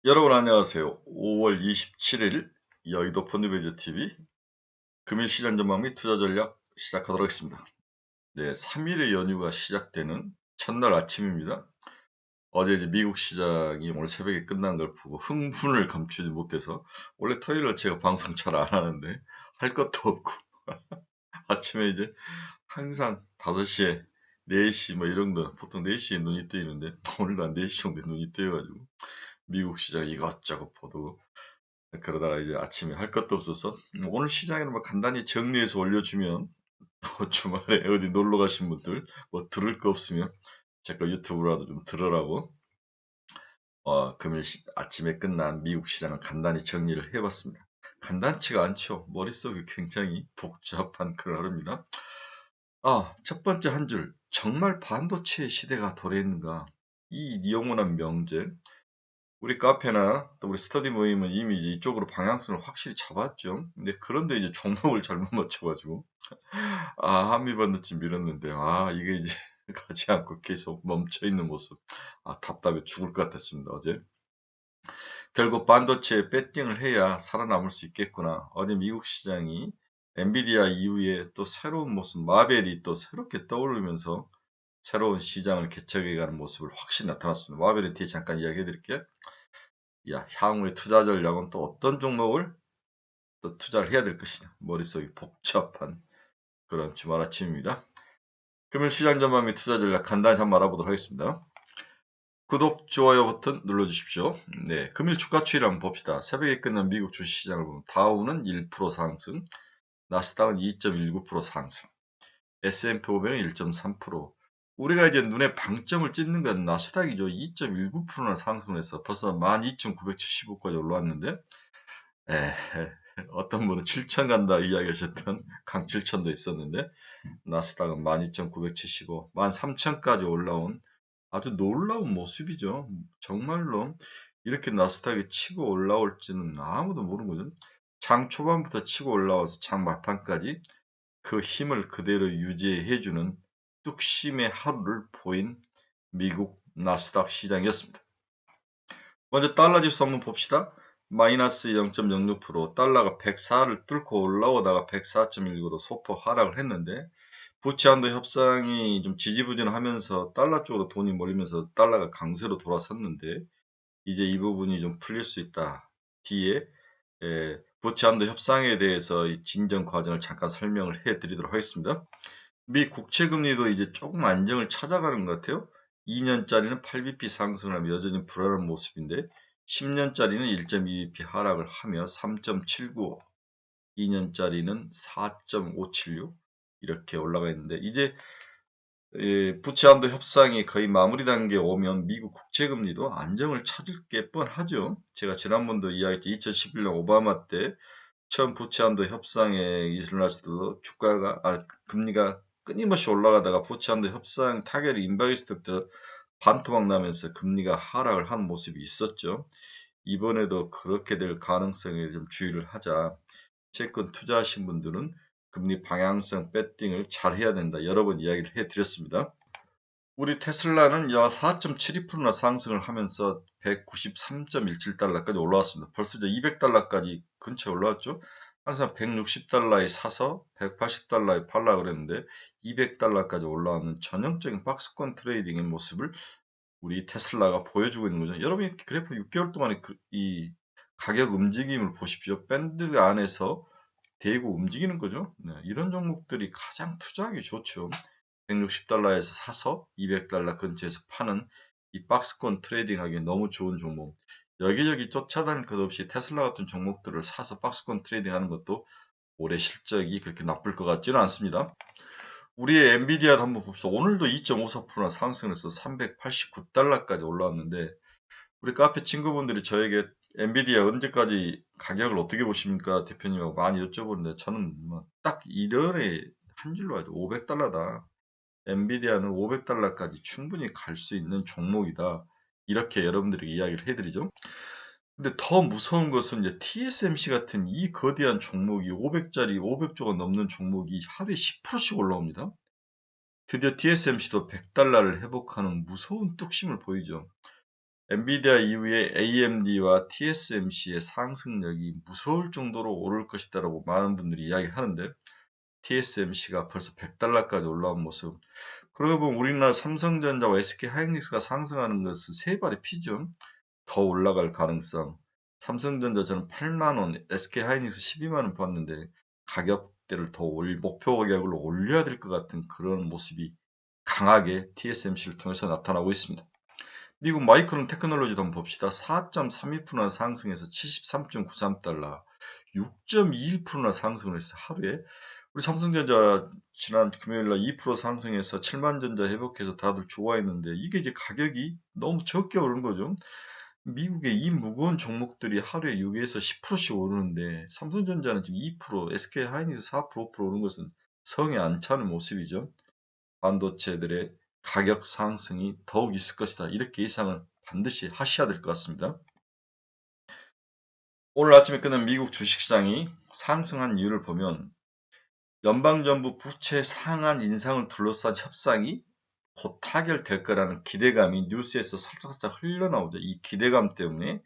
여러분 안녕하세요. 5월 27일 여의도 펀드매니저 TV 금일 시장 전망 및 투자 전략 시작하도록 하겠습니다. 네, 3일의 연휴가 시작되는 첫날 아침입니다. 어제 이제 미국 시장이 오늘 새벽에 끝난 걸 보고 흥분을 감추지 못해서 원래 토요일날 제가 방송 잘 안 하는데 할 것도 없고 아침에 이제 항상 5시에 4시 뭐 이런 거 보통 4시에 눈이 뜨이는데 오늘도 한 4시 정도에 눈이 뜨여가지고 미국 시장 이것저것 보고 그러다가 이제 아침에 할 것도 없어서 오늘 시장에는 뭐 간단히 정리해서 올려주면 또 주말에 어디 놀러 가신 분들 뭐 들을 거 없으면 제 거 유튜브라도 좀 들으라고 금일 아침에 끝난 미국 시장을 간단히 정리를 해봤습니다. 간단치가 않죠. 머릿속이 굉장히 복잡한 그런 하루입니다. 첫 번째 한 줄. 정말 반도체 시대가 도래했는가? 이 영원한 명제. 우리 카페나 또 우리 스터디 모임은 이미 이제 이쪽으로 방향성을 확실히 잡았죠. 근데 그런데 이제 종목을 잘못 맞춰가지고 한미 반도체 밀었는데 이게 이제 가지 않고 계속 멈춰 있는 모습 답답해 죽을 것 같았습니다 어제. 결국 반도체에 배팅을 해야 살아남을 수 있겠구나. 어제 미국 시장이 엔비디아 이후에 또 새로운 모습 마벨이 또 새롭게 떠오르면서 새로운 시장을 개척해가는 모습을 확실히 나타났습니다. 마벨에 대해 잠깐 이야기해 드릴게요. 향후의 투자 전략은 또 어떤 종목을 또 투자를 해야 될 것이냐. 머릿속이 복잡한 그런 주말 아침입니다. 금일 시장 전망 및 투자 전략 간단히 한번 알아보도록 하겠습니다. 구독, 좋아요 버튼 눌러주십시오. 네, 금일 주가 추이를 한번 봅시다. 새벽에 끝난 미국 주식시장을 보면 다우는 1% 상승, 나스닥은 2.19% 상승, S&P 500은 1.3%. 우리가 이제 눈에 방점을 찍는 건 나스닥이죠. 2.19%나 상승해서 벌써 12,975까지 올라왔는데 어떤 분은 7천 간다 이야기하셨던 강칠천도 있었는데 나스닥은 12,975, 13,000까지 올라온 아주 놀라운 모습이죠. 정말로 이렇게 나스닥이 치고 올라올지는 아무도 모르는 거죠. 장 초반부터 치고 올라와서 장 막판까지 그 힘을 그대로 유지해주는 뚝심의 하루를 보인 미국 나스닥 시장이었습니다. 먼저 달러 지수 한번 봅시다. 마이너스 0.06%, 달러가 104를 뚫고 올라오다가 104.19로 소폭 하락을 했는데 부채 한도 협상이 좀 지지부진하면서 달러 쪽으로 돈이 몰리면서 달러가 강세로 돌아섰는데 이제 이 부분이 좀 풀릴 수 있다. 뒤에 부채 한도 협상에 대해서 이 진전 과정을 잠깐 설명을 해드리도록 하겠습니다. 미 국채 금리도 이제 조금 안정을 찾아가는 것 같아요. 2년짜리는 8bp 상승을 하며 여전히 불안한 모습인데 10년짜리는 1.2bp 하락을 하며 3.79, 2년짜리는 4.576 이렇게 올라가 있는데 이제 부채 한도 협상이 거의 마무리 단계에 오면 미국 국채 금리도 안정을 찾을 게 뻔하죠. 제가 지난번도 이야기했죠. 2011년 오바마 때 처음 부채 한도 협상에 일어났을 때도 금리가 끊임없이 올라가다가 부채 한도 협상 타결이 임박했을 때부터 반토막 나면서 금리가 하락을 한 모습이 있었죠. 이번에도 그렇게 될 가능성에 좀 주의를 하자. 채권 투자하신 분들은 금리 방향성 배팅을 잘 해야 된다. 여러 번 이야기를 해드렸습니다. 우리 테슬라는 약 4.72%나 상승을 하면서 193.17달러까지 올라왔습니다. 벌써 이제 200달러까지 근처에 올라왔죠. 항상 160달러에 사서 180달러에 팔라 그랬는데 200달러까지 올라오는 전형적인 박스권 트레이딩의 모습을 우리 테슬라가 보여주고 있는 거죠. 여러분이 그래프 6개월 동안의 이 가격 움직임을 보십시오. 밴드 안에서 대고 움직이는 거죠. 네, 이런 종목들이 가장 투자하기 좋죠. 160달러에서 사서 200달러 근처에서 파는 이 박스권 트레이딩 하기에 너무 좋은 종목. 여기저기 쫓아다닐 것 없이 테슬라 같은 종목들을 사서 박스권 트레이딩 하는 것도 올해 실적이 그렇게 나쁠 것 같지는 않습니다. 우리의 엔비디아도 한번 봅시다. 오늘도 2.54%나 상승해서 389달러까지 올라왔는데 우리 카페 친구분들이 저에게 엔비디아 언제까지 가격을 어떻게 보십니까? 대표님하고 많이 여쭤보는데 저는 뭐딱 이전에 한 줄로 하죠. 500달러다. 엔비디아는 500달러까지 충분히 갈 수 있는 종목이다. 이렇게 여러분들에게 이야기를 해드리죠. 근데 더 무서운 것은 이제 TSMC 같은 이 거대한 종목이 500짜리 500조가 넘는 종목이 하루에 10%씩 올라옵니다. 드디어 TSMC도 100달러를 회복하는 무서운 뚝심을 보이죠. 엔비디아 이후에 AMD와 TSMC의 상승력이 무서울 정도로 오를 것이다라고 많은 분들이 이야기하는데 TSMC가 벌써 $100까지 올라온 모습. 그러고 보면 우리나라 삼성전자와 SK하이닉스가 상승하는 것은 세 발의 피죠. 더 올라갈 가능성. 삼성전자 저는 8만 원, SK하이닉스 12만 원 봤는데 가격대를 더 목표 가격을 올려야 될 것 같은 그런 모습이 강하게 TSMC를 통해서 나타나고 있습니다. 미국 마이크론 테크놀로지도 한번 봅시다. 4.32%나 상승해서 73.93달러, 6.21%나 상승을 했어요. 하루에. 우리 삼성전자 지난 금요일날 2% 상승해서 7만전자 회복해서 다들 좋아했는데 이게 이제 가격이 너무 적게 오른 거죠. 미국의 이 무거운 종목들이 하루에 6에서 10%씩 오르는데 삼성전자는 지금 2%, SK하이닉스 4%, 5% 오른 것은 성에 안 차는 모습이죠. 반도체들의 가격 상승이 더욱 있을 것이다. 이렇게 예상을 반드시 하셔야 될 것 같습니다. 오늘 아침에 끝난 미국 주식시장이 상승한 이유를 보면 연방정부 부채 상한 인상을 둘러싼 협상이 곧 타결될 거라는 기대감이 뉴스에서 살짝살짝 흘러나오죠. 이 기대감 때문에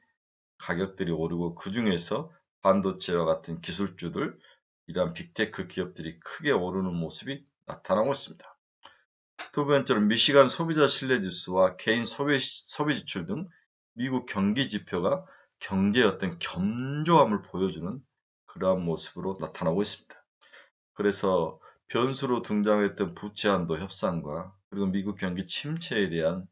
가격들이 오르고 그 중에서 반도체와 같은 기술주들, 이러한 빅테크 기업들이 크게 오르는 모습이 나타나고 있습니다. 두 번째로 미시간 소비자 신뢰지수와 개인 소비 지출 등 미국 경기 지표가 경제의 어떤 견조함을 보여주는 그러한 모습으로 나타나고 있습니다. 그래서 변수로 등장했던 부채 한도 협상과 그리고 미국 경기 침체에 대한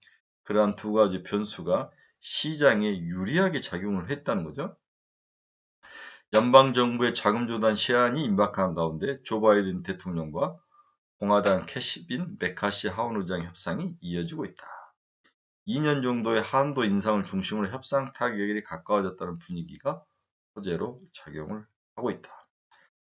그러한 두 가지 변수가 시장에 유리하게 작용을 했다는 거죠. 연방정부의 자금조달 시한이 임박한 가운데 조 바이든 대통령과 공화당 캐시빈 메카시 하원 의장 협상이 이어지고 있다. 2년 정도의 한도 인상을 중심으로 협상 타결이 가까워졌다는 분위기가 호재로 작용을 하고 있다.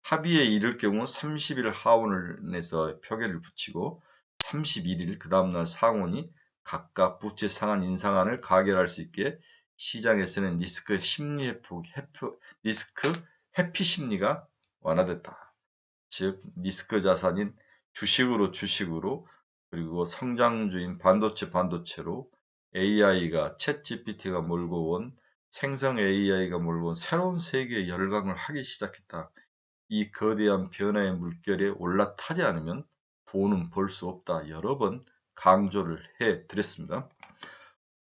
합의에 이를 경우 30일 하원에서 표결을 붙이고 31일 그 다음날 상원이 각각 부채 상한 인상안을 가결할 수 있게 시장에서는 리스크 회피 심리가 완화됐다. 즉 리스크 자산인 주식으로 그리고 성장주인 반도체로 AI가 챗GPT가 몰고 온 생성 AI가 몰고 온 새로운 세계에 열광을 하기 시작했다. 이 거대한 변화의 물결에 올라타지 않으면 돈은 벌 수 없다. 여러 번 강조를 해 드렸습니다.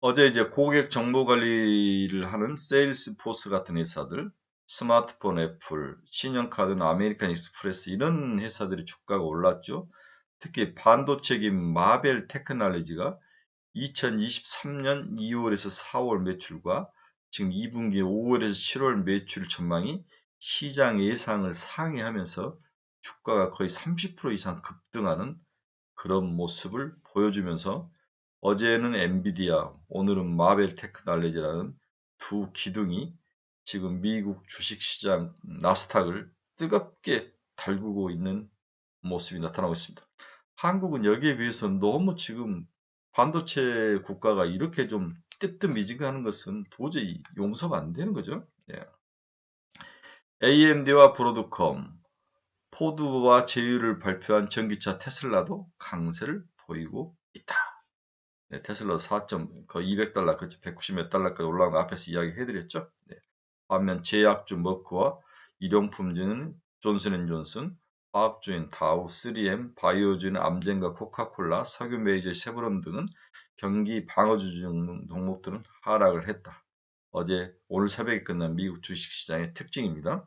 어제 이제 고객 정보 관리를 하는 세일스포스 같은 회사들, 스마트폰 애플, 신용카드는 아메리칸 익스프레스 이런 회사들이 주가가 올랐죠. 특히 반도체긴 마벨 테크놀로지가 2023년 2월에서 4월 매출과 지금 2분기 5월에서 7월 매출 전망이 시장 예상을 상회하면서 주가가 거의 30% 이상 급등하는 그런 모습을 보여주면서 어제는 엔비디아, 오늘은 마벨 테크놀로지라는 두 기둥이 지금 미국 주식시장 나스닥을 뜨겁게 달구고 있는 모습이 나타나고 있습니다. 한국은 여기에 비해서 너무 지금 반도체 국가가 이렇게 좀 뜨뜻미지근하는 것은 도저히 용서가 안 되는 거죠. 예. AMD와 브로드컴, 포드와 제휴를 발표한 전기차 테슬라도 강세를 보이고 있다. 네, 테슬라 4점 거의 200달러, 그렇죠. 190 몇 달러까지 올라온 거 앞에서 이야기해드렸죠. 네. 반면 제약주 머크와 일용품주는 존슨앤존슨, 화학주인 다우, 3M, 바이오주인 암젠과 코카콜라, 석유 메이저 쉐브론 등은 경기 방어주 종목들은 하락을 했다. 어제 오늘 새벽에 끝난 미국 주식시장의 특징입니다.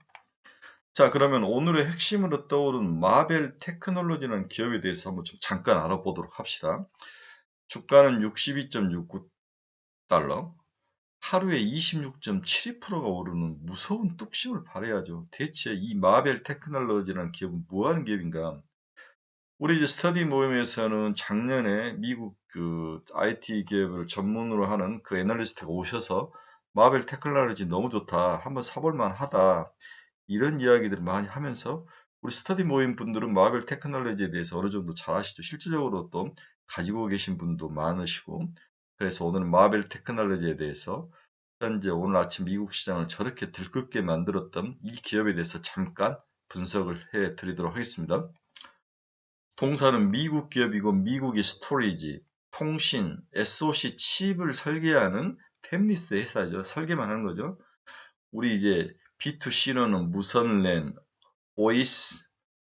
자, 그러면 오늘의 핵심으로 떠오른 마벨 테크놀로지라는 기업에 대해서 한번 좀 잠깐 알아보도록 합시다. 주가는 62.69달러, 하루에 26.72%가 오르는 무서운 뚝심을 발휘하죠. 대체 이 마벨 테크놀로지라는 기업은 뭐 하는 기업인가? 우리 이제 스터디 모임에서는 작년에 미국 그 IT 기업을 전문으로 하는 그 애널리스트가 오셔서 마벨 테크놀로지 너무 좋다. 한번 사볼 만하다. 이런 이야기들을 많이 하면서 우리 스터디 모임 분들은 마벨 테크놀로지에 대해서 어느 정도 잘 아시죠. 실질적으로 또 가지고 계신 분도 많으시고 그래서 오늘 마벨 테크놀로지에 대해서 현재 오늘 아침 미국 시장을 저렇게 들끓게 만들었던 이 기업에 대해서 잠깐 분석을 해 드리도록 하겠습니다. 동사는 미국 기업이고 미국의 스토리지, 통신, SoC 칩을 설계하는 팹리스 회사죠. 설계만 하는 거죠. 우리 이제 B2C로는 무선 랜, 보이스,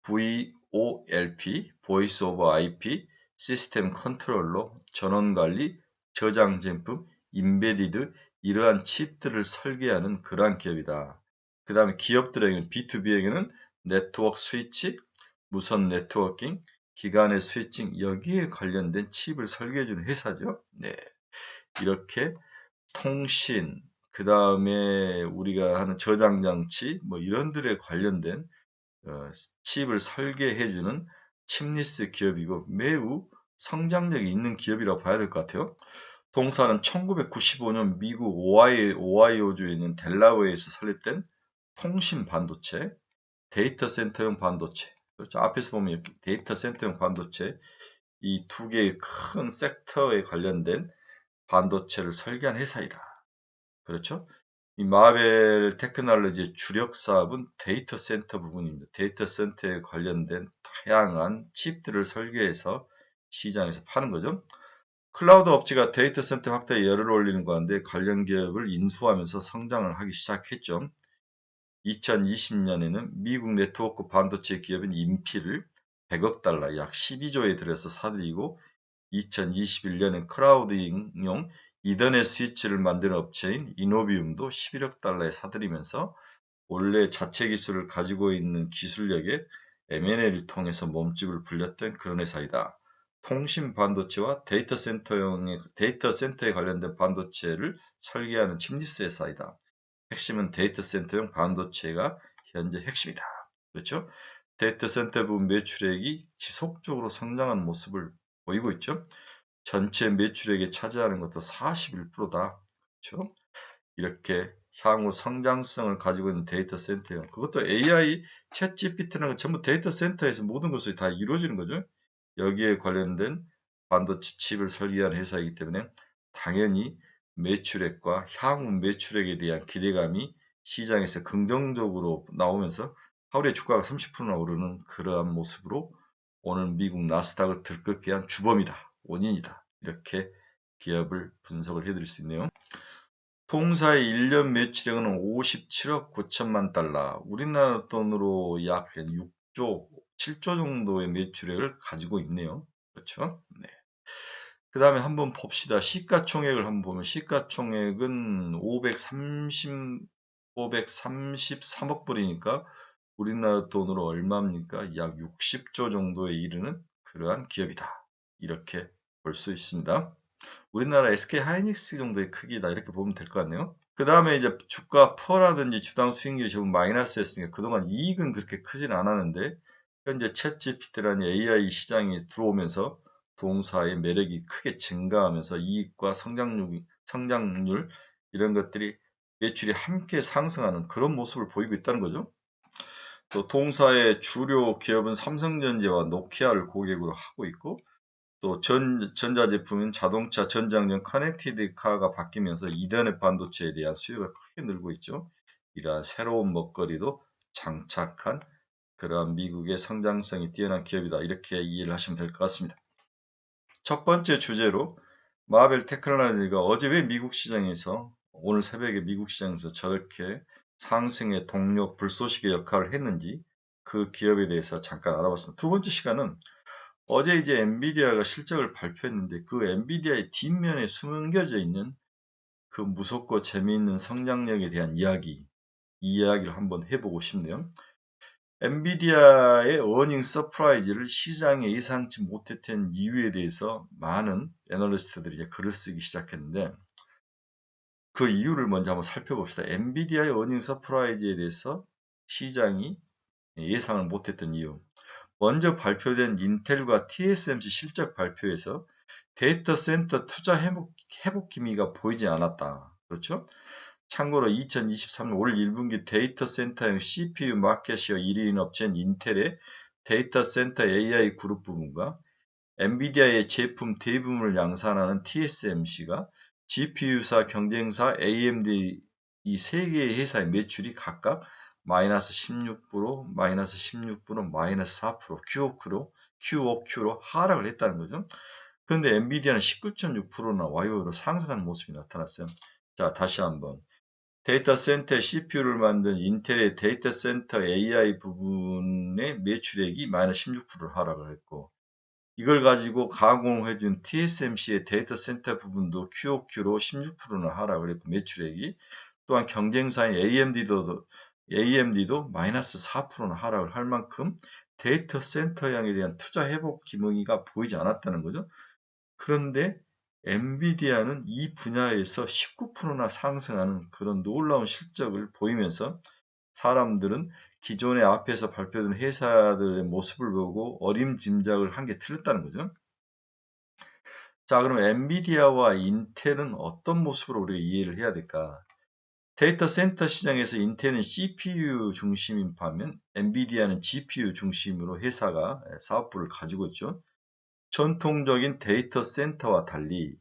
VoLP, 보이스 오버 IP, 시스템 컨트롤러, 전원 관리, 저장 제품, 인베디드 이러한 칩들을 설계하는 그러한 기업이다. 그 다음에 기업들에게는 B2B에게는 네트워크 스위치, 무선 네트워킹, 기간의 스위칭 여기에 관련된 칩을 설계해주는 회사죠. 네, 이렇게 통신, 그 다음에 우리가 하는 저장 장치 뭐 이런들에 관련된 칩을 설계해주는 칩리스 기업이고 매우 성장력이 있는 기업이라고 봐야 될 것 같아요. 동사는 1995년 미국 오하이오주에 있는 델라웨이에서 설립된 통신 반도체, 데이터 센터용 반도체. 그렇죠. 앞에서 보면 이렇게 데이터 센터용 반도체 이 두 개의 큰 섹터에 관련된 반도체를 설계한 회사이다. 그렇죠. 이 마벨 테크놀로지의 주력 사업은 데이터 센터 부분입니다. 데이터 센터에 관련된 다양한 칩들을 설계해서 시장에서 파는 거죠. 클라우드 업체가 데이터 센터 확대에 열을 올리는 가운데 관련 기업을 인수하면서 성장을 하기 시작했죠. 2020년에는 미국 네트워크 반도체 기업인 인필을 100억 달러, 약 12조에 들여서 사들이고 2021년엔 클라우드용 이더넷 스위치를 만드는 업체인 이노비움도 11억 달러에 사들이면서 원래 자체 기술을 가지고 있는 기술력에 M&A를 통해서 몸집을 불렸던 그런 회사이다. 통신 반도체와 데이터 센터에 관련된 반도체를 설계하는 칩리스 회사이다. 핵심은 데이터 센터용 반도체가 현재 핵심이다. 그렇죠? 데이터 센터 부분 매출액이 지속적으로 성장하는 모습을 보이고 있죠. 전체 매출액에 차지하는 것도 41%다. 그렇죠? 이렇게 향후 성장성을 가지고 있는 데이터 센터요. 그것도 AI, 챗 GPT라는 건 전부 데이터 센터에서 모든 것이 다 이루어지는 거죠. 여기에 관련된 반도체 칩을 설계한 회사이기 때문에 당연히 매출액과 향후 매출액에 대한 기대감이 시장에서 긍정적으로 나오면서 하루에 주가가 30%나 오르는 그러한 모습으로 오늘 미국 나스닥을 들끓게 한 주범이다. 원인이다. 이렇게 기업을 분석을 해드릴 수 있네요. 통사의 1년 매출액은 57억 9천만 달러, 우리나라 돈으로 약 6조, 7조 정도의 매출액을 가지고 있네요. 그렇죠? 네. 그 다음에 한번 봅시다. 시가총액을 한번 보면 시가총액은 533억 불이니까 우리나라 돈으로 얼마입니까? 약 60조 정도에 이르는 그러한 기업이다. 이렇게 볼 수 있습니다. 우리나라 SK 하이닉스 정도의 크기다. 이렇게 보면 될 것 같네요. 그 다음에 이제 주가 퍼라든지 주당 수익률이 조금 마이너스였으니까 그동안 이익은 그렇게 크진 않았는데 현재 챗GPT라는 AI 시장이 들어오면서 동사의 매력이 크게 증가하면서 이익과 성장률 이런 것들이 매출이 함께 상승하는 그런 모습을 보이고 있다는 거죠. 또 동사의 주요 기업은 삼성전자와 노키아를 고객으로 하고 있고 또 전자제품인 자동차 전장용 커넥티드 카가 바뀌면서 이더넷 반도체에 대한 수요가 크게 늘고 있죠. 이러한 새로운 먹거리도 장착한 그러한 미국의 성장성이 뛰어난 기업이다. 이렇게 이해를 하시면 될 것 같습니다. 첫 번째 주제로 마벨 테크놀로지가 어제 왜 미국 시장에서 오늘 새벽에 미국 시장에서 저렇게 상승의 동력 불쏘시개 역할을 했는지 그 기업에 대해서 잠깐 알아봤습니다. 두 번째 시간은 어제 이제 엔비디아가 실적을 발표했는데 그 엔비디아의 뒷면에 숨겨져 있는 그 무섭고 재미있는 성장력에 대한 이 이야기를 한번 해보고 싶네요. 엔비디아의 어닝 서프라이즈를 시장에 예상치 못했던 이유에 대해서 많은 애널리스트들이 이제 글을 쓰기 시작했는데 그 이유를 먼저 한번 살펴봅시다. 엔비디아의 어닝 서프라이즈에 대해서 시장이 예상을 못했던 이유. 먼저 발표된 인텔과 TSMC 실적 발표에서 데이터 센터 투자 회복 기미가 보이지 않았다. 그렇죠? 참고로 2023년 올 1분기 데이터 센터용 CPU 마켓시어 1위인 업체인 인텔의 데이터 센터 AI 그룹 부분과 엔비디아의 제품 대부분을 양산하는 TSMC가 GPU사 경쟁사 AMD 이 세 개의 회사의 매출이 각각 마이너스 16%, 마이너스 16%, 마이너스 4%, QOQ로 하락을 했다는 거죠. 그런데 엔비디아는 19.6%나 YoY로 상승하는 모습이 나타났어요. 자, 다시 한번. 데이터 센터 CPU를 만든 인텔의 데이터 센터 AI 부분의 매출액이 마이너스 16%를 하락을 했고, 이걸 가지고 가공해준 TSMC의 데이터 센터 부분도 QoQ로 16%나 하락을 했고, 매출액이 또한 경쟁사인 AMD도 마이너스 4%나 하락을 할 만큼 데이터 센터 양에 대한 투자 회복 기미가 보이지 않았다는 거죠. 그런데 엔비디아는 이 분야에서 19%나 상승하는 그런 놀라운 실적을 보이면서 사람들은 기존의 앞에서 발표된 회사들의 모습을 보고 어림짐작을 한 게 틀렸다는 거죠. 자, 그럼 엔비디아와 인텔은 어떤 모습으로 우리가 이해를 해야 될까? 데이터 센터 시장에서 인텔은 CPU 중심인 반면 엔비디아는 GPU 중심으로 회사가 사업부를 가지고 있죠. 전통적인 데이터 센터와 달리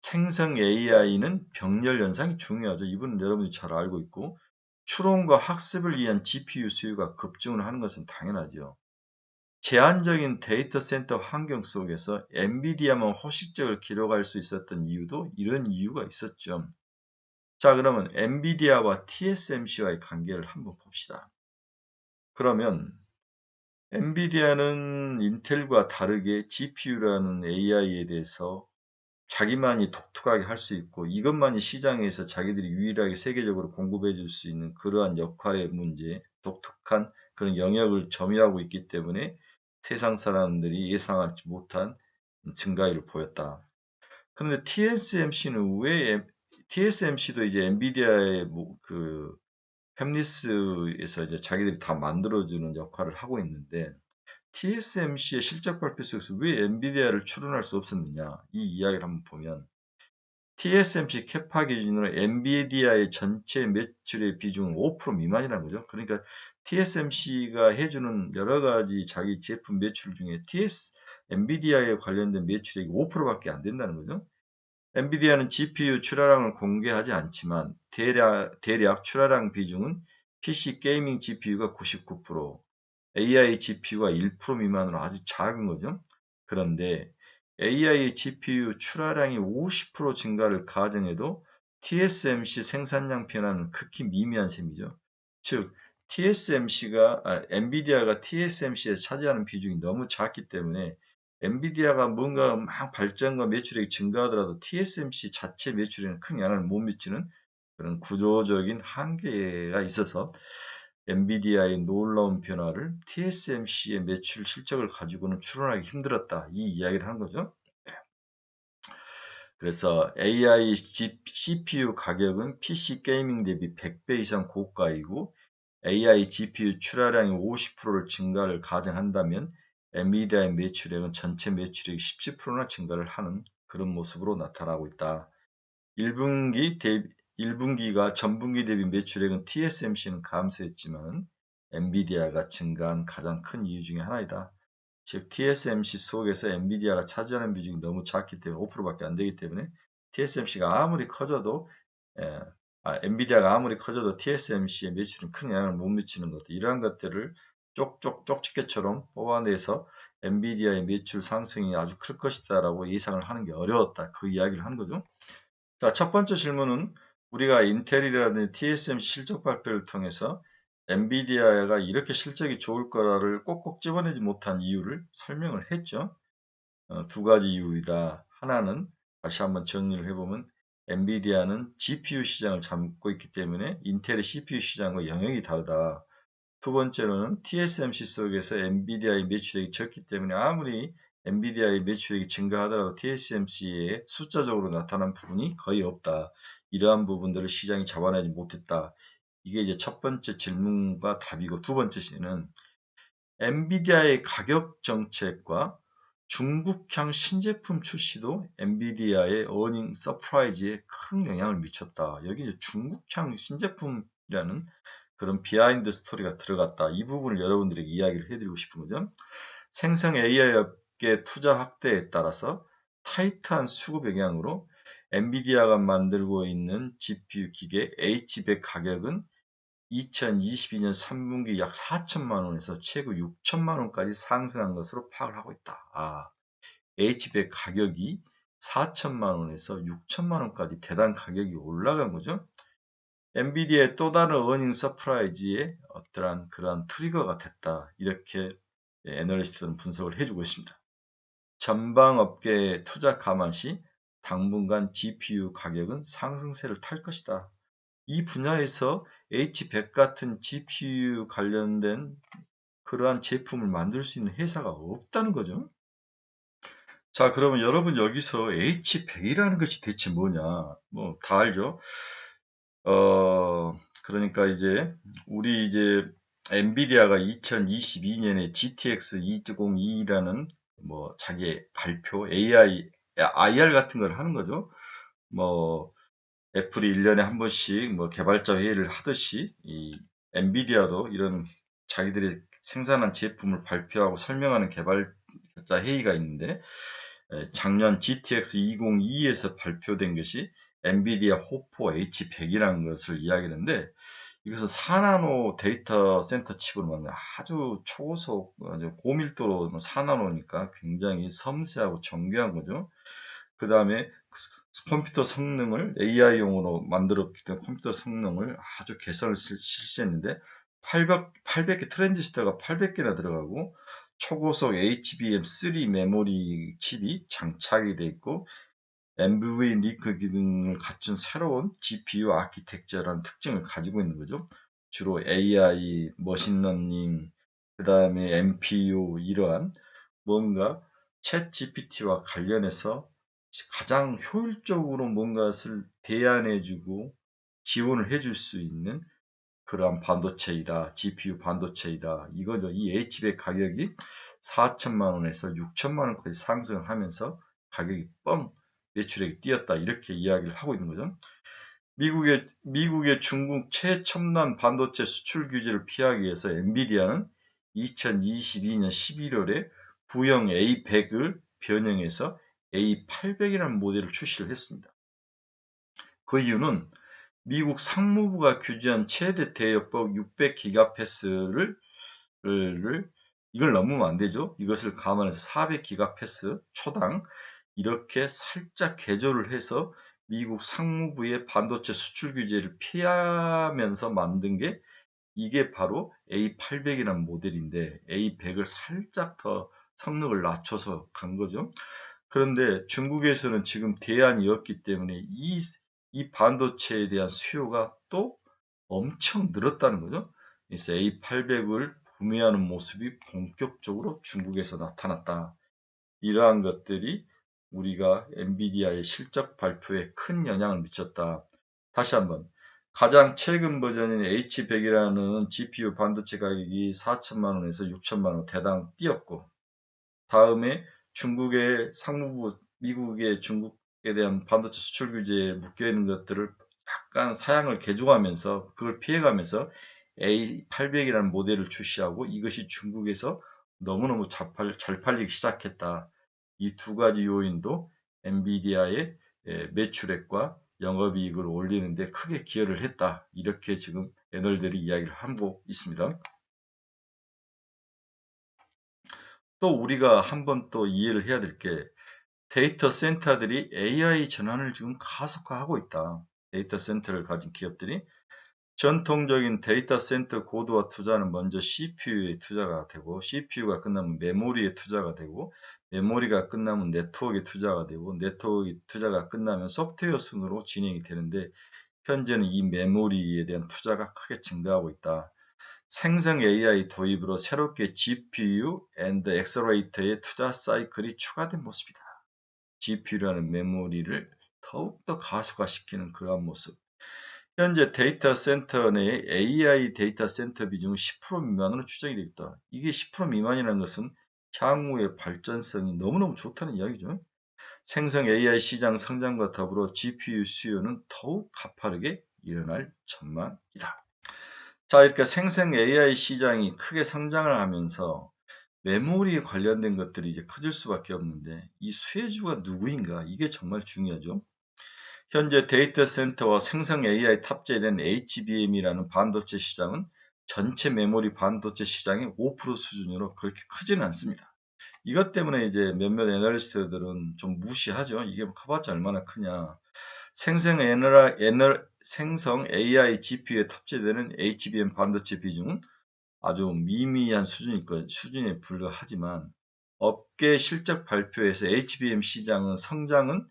생성 AI는 병렬 현상이 중요하죠. 이분은 여러분이 잘 알고 있고, 추론과 학습을 위한 GPU 수요가 급증을 하는 것은 당연하죠. 제한적인 데이터 센터 환경 속에서 엔비디아만 호실적을 기록할 수 있었던 이유도 이런 이유가 있었죠. 자, 그러면 엔비디아와 TSMC와의 관계를 한번 봅시다. 그러면 엔비디아는 인텔과 다르게 GPU라는 AI에 대해서 자기만이 독특하게 할 수 있고 이것만이 시장에서 자기들이 유일하게 세계적으로 공급해 줄 수 있는 그러한 역할의 문제, 독특한 그런 영역을 점유하고 있기 때문에 세상 사람들이 예상하지 못한 증가율을 보였다. 그런데 TSMC는 왜 TSMC도 이제 엔비디아의 그 팹리스에서 이제 자기들이 다 만들어주는 역할을 하고 있는데 TSMC의 실적 발표 속에서 왜 엔비디아를 추론할 수 없었느냐 이 이야기를 한번 보면 TSMC 캐파 기준으로 엔비디아의 전체 매출의 비중은 5% 미만이라는 거죠. 그러니까 TSMC가 해주는 여러 가지 자기 제품 매출 중에 엔비디아에 관련된 매출액이 5%밖에 안 된다는 거죠. 엔비디아는 GPU 출하량을 공개하지 않지만 대략 출하량 비중은 PC 게이밍 GPU가 99%, AI GPU가 1% 미만으로 아주 작은 거죠. 그런데 AI GPU 출하량이 50% 증가를 가정해도 TSMC 생산량 변화는 극히 미미한 셈이죠. 즉, 엔비디아가 TSMC에 차지하는 비중이 너무 작기 때문에 엔비디아가 뭔가 막 발전과 매출액이 증가하더라도 TSMC 자체 매출에는 큰 영향을 못 미치는 그런 구조적인 한계가 있어서 엔비디아의 놀라운 변화를 TSMC의 매출 실적을 가지고는 추론하기 힘들었다. 이 이야기를 하는 거죠. 그래서 AI CPU 가격은 PC 게이밍 대비 100배 이상 고가이고 AI GPU 출하량이 50%를 증가를 가정한다면 엔비디아의 매출액은 전체 매출액이 17%나 증가를 하는 그런 모습으로 나타나고 있다. 1분기가 전분기 대비 매출액은 TSMC는 감소했지만 엔비디아가 증가한 가장 큰 이유 중에 하나이다. 즉 TSMC 속에서 엔비디아가 차지하는 비중이 너무 작기 때문에 5%밖에 안 되기 때문에 TSMC가 아무리 커져도 엔비디아가 아무리 커져도 TSMC의 매출은 큰 영향을 못 미치는 것들 이러한 것들을 쪽집게처럼 뽑아내서 엔비디아의 매출 상승이 아주 클 것이다라고 예상을 하는 게 어려웠다. 그 이야기를 하는 거죠. 자, 첫 번째 질문은 우리가 인텔이라든지 TSMC 실적 발표를 통해서 엔비디아가 이렇게 실적이 좋을 거라를 꼭꼭 집어내지 못한 이유를 설명을 했죠. 두 가지 이유이다. 하나는 다시 한번 정리를 해보면 엔비디아는 GPU 시장을 잡고 있기 때문에 인텔의 CPU 시장과 영역이 다르다. 두 번째로는 TSMC 속에서 엔비디아의 매출액이 적기 때문에 아무리 엔비디아의 매출액이 증가하더라도 TSMC에 숫자적으로 나타난 부분이 거의 없다. 이러한 부분들을 시장이 잡아내지 못했다. 이게 이제 첫 번째 질문과 답이고 두 번째는 엔비디아의 가격 정책과 중국향 신제품 출시도 엔비디아의 어닝 서프라이즈에 큰 영향을 미쳤다. 여기 이제 중국향 신제품이라는 그런 비하인드 스토리가 들어갔다. 이 부분을 여러분들에게 이야기를 해드리고 싶은 거죠. 생성 AI 업계 투자 확대에 따라서 타이트한 수급 영향으로 엔비디아가 만들고 있는 GPU 기계 H100 가격은 2022년 3분기 약 4천만 원에서 최고 6천만 원까지 상승한 것으로 파악을 하고 있다. H100 가격이 4천만 원에서 6천만 원까지 대단 가격이 올라간 거죠. 엔비디아의 또 다른 어닝 서프라이즈의 어떠한 그러한 트리거가 됐다. 이렇게 애널리스트는 분석을 해주고 있습니다. 전방 업계의 투자 감안 시 당분간 GPU 가격은 상승세를 탈 것이다. 이 분야에서 H100 같은 GPU 관련된 그러한 제품을 만들 수 있는 회사가 없다는 거죠. 자, 그러면 여러분 여기서 H100이라는 것이 대체 뭐냐? 뭐 다 알죠? 그러니까 우리 엔비디아가 2022년에 GTX 202라는 뭐 자기 발표 IR 같은 걸 하는 거죠. 뭐 애플이 1년에 한 번씩 뭐 개발자 회의를 하듯이 이 엔비디아도 이런 자기들이 생산한 제품을 발표하고 설명하는 개발자 회의가 있는데, 작년 GTX 202에서 발표된 것이 엔비디아 호포 H100이라는 것을 이야기하는데, 이것은 4나노 데이터 센터 칩으로 만든 아주 초고속, 아주 고밀도로 4나노니까 굉장히 섬세하고 정교한 거죠. 그 다음에 컴퓨터 성능을 AI용으로 만들었기 때문에 컴퓨터 성능을 아주 개선을 실시했는데, 800개 트랜지스터가 800개나 들어가고 초고속 HBM3 메모리 칩이 장착이 되어 있고, MV 링크 기능을 갖춘 새로운 GPU 아키텍처라는 특징을 가지고 있는 거죠. 주로 AI, 머신러닝, 그 다음에 MPU 이러한 뭔가 챗 GPT와 관련해서 가장 효율적으로 뭔가를 대안해주고 지원을 해줄 수 있는 그러한 반도체이다. GPU 반도체이다. 이거죠. 이 H100 가격이 4천만 원에서 6천만 원까지 상승을 하면서 가격이 매출액이 뛰었다. 이렇게 이야기를 하고 있는 거죠. 미국의 중국 최첨단 반도체 수출 규제를 피하기 위해서 엔비디아는 2022년 11월에 부형 A100을 변형해서 A800이라는 모델을 출시를 했습니다. 그 이유는 미국 상무부가 규제한 최대 대역법 600기가패스를 이걸 넘으면 안 되죠. 이것을 감안해서 400기가패스 초당 이렇게 살짝 개조를 해서 미국 상무부의 반도체 수출 규제를 피하면서 만든 게 이게 바로 A800이라는 모델인데, A100을 살짝 더 성능을 낮춰서 간 거죠. 그런데 중국에서는 지금 대안이 없기 때문에 이 반도체에 대한 수요가 또 엄청 늘었다는 거죠. 그래서 A800을 구매하는 모습이 본격적으로 중국에서 나타났다. 이러한 것들이 우리가 엔비디아의 실적 발표에 큰 영향을 미쳤다. 다시 한번, 가장 최근 버전인 H100이라는 GPU 반도체 가격이 4천만 원에서 6천만 원 대당 뛰었고, 다음에 중국의 상무부, 미국의 중국에 대한 반도체 수출 규제에 묶여있는 것들을 약간 사양을 개조하면서 그걸 피해가면서 A800이라는 모델을 출시하고, 이것이 중국에서 너무너무 잘 팔리기 시작했다. 이 두 가지 요인도 엔비디아의 매출액과 영업이익을 올리는 데 크게 기여를 했다. 이렇게 지금 애널들이 이야기를 하고 있습니다. 또 우리가 한번 또 이해를 해야 될 게, 데이터 센터들이 AI 전환을 지금 가속화하고 있다. 데이터 센터를 가진 기업들이 전통적인 데이터 센터 고도화 투자는 먼저 CPU에 투자가 되고, CPU가 끝나면 메모리에 투자가 되고, 메모리가 끝나면 네트워크에 투자가 되고, 네트워크 투자가 끝나면 소프트웨어 순으로 진행이 되는데, 현재는 이 메모리에 대한 투자가 크게 증가하고 있다. 생성 AI 도입으로 새롭게 GPU and Accelerator의 투자 사이클이 추가된 모습이다. GPU라는 메모리를 더욱더 가속화시키는 그러한 모습. 현재 데이터 센터 내 AI 데이터 센터 비중은 10% 미만으로 추정이 되겠다. 이게 10% 미만이라는 것은 향후의 발전성이 너무너무 좋다는 이야기죠. 생성 AI 시장 성장과 더불어 GPU 수요는 더욱 가파르게 일어날 전망이다. 자, 이렇게 생성 AI 시장이 크게 성장을 하면서 메모리에 관련된 것들이 이제 커질 수밖에 없는데, 이 수혜주가 누구인가? 이게 정말 중요하죠. 현재 데이터 센터와 생성 AI 탑재된 HBM이라는 반도체 시장은 전체 메모리 반도체 시장의 5% 수준으로 그렇게 크지는 않습니다. 이것 때문에 이제 몇몇 애널리스트들은 좀 무시하죠. 이게 뭐 커봤자 얼마나 크냐. 생성 AI GPU에 탑재되는 HBM 반도체 비중은 아주 미미한 수준에 불과하지만 업계 실적 발표에서 HBM 시장은 성장은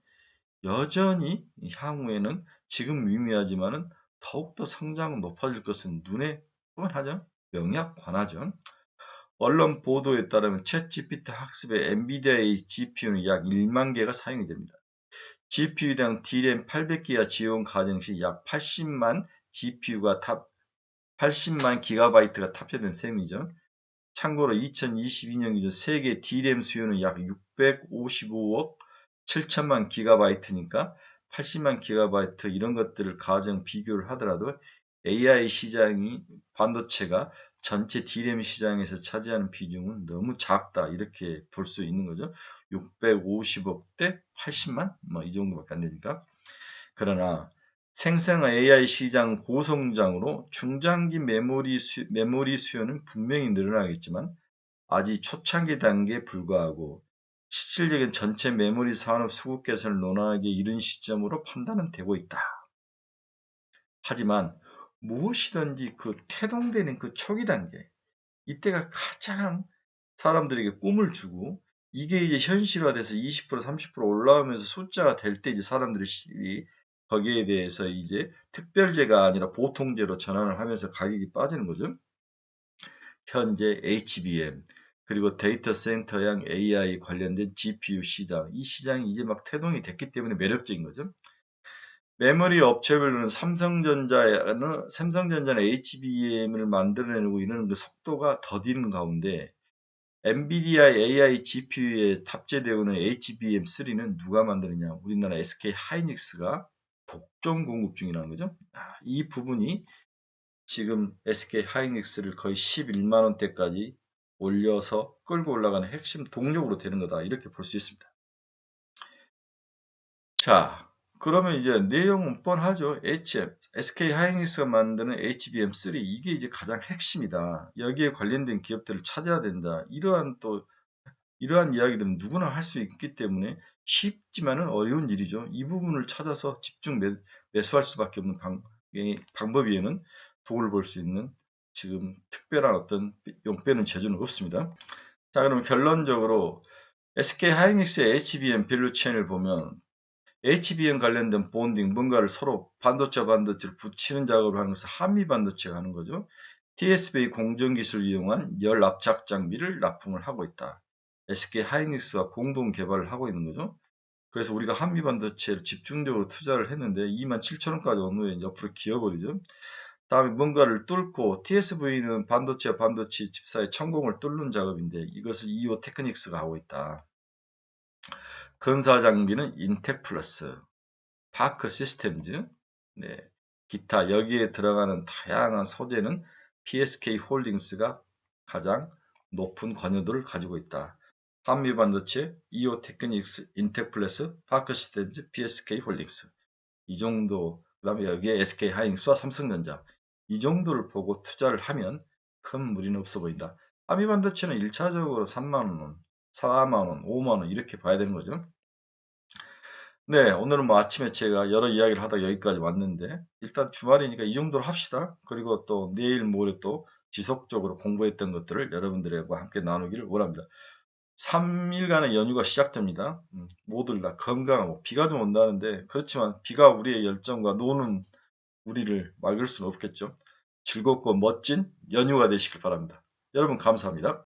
여전히 향후에는 지금 미미하지만은 더욱더 성장은 높아질 것은 눈에 뻔하죠. 명약관하죠. 언론 보도에 따르면 챗GPT 학습에 엔비디아의 GPU는 약 1만 개가 사용이 됩니다. GPU당 DRAM 800기가 지원 가정 시 약 80만 기가바이트가 탑재된 셈이죠. 참고로 2022년 기준 세계 DRAM 수요는 약 655억 7천만 기가바이트니까 80만 기가바이트 이런 것들을 가정 비교를 하더라도 AI 시장이 반도체가 전체 DRAM 시장에서 차지하는 비중은 너무 작다 이렇게 볼 수 있는 거죠. 650억 대 80만 뭐 이 정도밖에 안 되니까. 그러나 생성 AI 시장 고성장으로 중장기 메모리 수요는 분명히 늘어나겠지만 아직 초창기 단계에 불과하고 실질적인 전체 메모리 산업 수급 개선을 논하기에 이른 시점으로 판단은 되고 있다. 하지만 무엇이든지 그 태동되는 그 초기 단계, 이때가 가장 사람들에게 꿈을 주고 이게 이제 현실화돼서 20% 30% 올라오면서 숫자가 될 때 이제 사람들이 거기에 대해서 이제 특별제가 아니라 보통제로 전환을 하면서 가격이 빠지는 거죠. 현재 HBM 그리고 데이터 센터형 AI 관련된 GPU 시장, 이 시장이 이제 막 태동이 됐기 때문에 매력적인 거죠. 메모리 업체별로는 삼성전자는 HBM을 만들어내고 이러는 그 속도가 더디는 가운데 엔비디아 AI GPU에 탑재되어 있는 HBM3는 누가 만드느냐? 우리나라 SK 하이닉스가 독점 공급 중이라는 거죠. 이 부분이 지금 SK 하이닉스를 거의 11만 원대까지 올려서 끌고 올라가는 핵심 동력으로 되는 거다. 이렇게 볼 수 있습니다. 자, 그러면 이제 내용은 뻔하죠. SK 하이닉스가 만드는 HBM3 이게 이제 가장 핵심이다. 여기에 관련된 기업들을 찾아야 된다. 이러한 이야기들은 누구나 할 수 있기 때문에 쉽지만은 어려운 일이죠. 이 부분을 찾아서 집중 매수할 수밖에 없는 방법에는 도움을 볼 수 있는 지금 특별한 어떤 용빼는 재주는 없습니다. 자, 그럼 결론적으로 SK 하이닉스의 HBM 밸류체인을 보면 HBM 관련된 본딩, 뭔가를 서로 반도체를 붙이는 작업을 하는 것을 한미 반도체가 하는 거죠. TSV 공정 기술을 이용한 열 압착 장비를 납품을 하고 있다. SK 하이닉스와 공동 개발을 하고 있는 거죠. 그래서 우리가 한미 반도체를 집중적으로 투자를 했는데 27,000원까지 온 후에 옆으로 기어버리죠. 다음에 뭔가를 뚫고 TSV는 반도체와 반도체 집사의 천공을 뚫는 작업인데 이것을 EO 테크닉스가 하고 있다. 건사 장비는 인텍플러스, 파크 시스템즈, 네, 기타 여기에 들어가는 다양한 소재는 PSK 홀딩스가 가장 높은 관여도를 가지고 있다. 한미 반도체, EO 테크닉스, 인텍플러스, 파크 시스템즈, PSK 홀딩스 이 정도, 그 다음에 여기에 SK 하이닉스와 삼성전자 이 정도를 보고 투자를 하면 큰 무리는 없어 보인다. 한미 반도체는 1차적으로 3만원, 4만원, 5만원 이렇게 봐야 되는 거죠. 네, 오늘은 뭐 아침에 제가 여러 이야기를 하다가 여기까지 왔는데, 일단 주말이니까 이 정도로 합시다. 그리고 또 내일 모레 또 지속적으로 공부했던 것들을 여러분들과 함께 나누기를 원합니다. 3일간의 연휴가 시작됩니다. 모두 다 건강하고, 비가 좀 온다는데, 그렇지만 비가 우리의 열정과 노는 우리를 막을 수는 없겠죠. 즐겁고 멋진 연휴가 되시길 바랍니다. 여러분 감사합니다.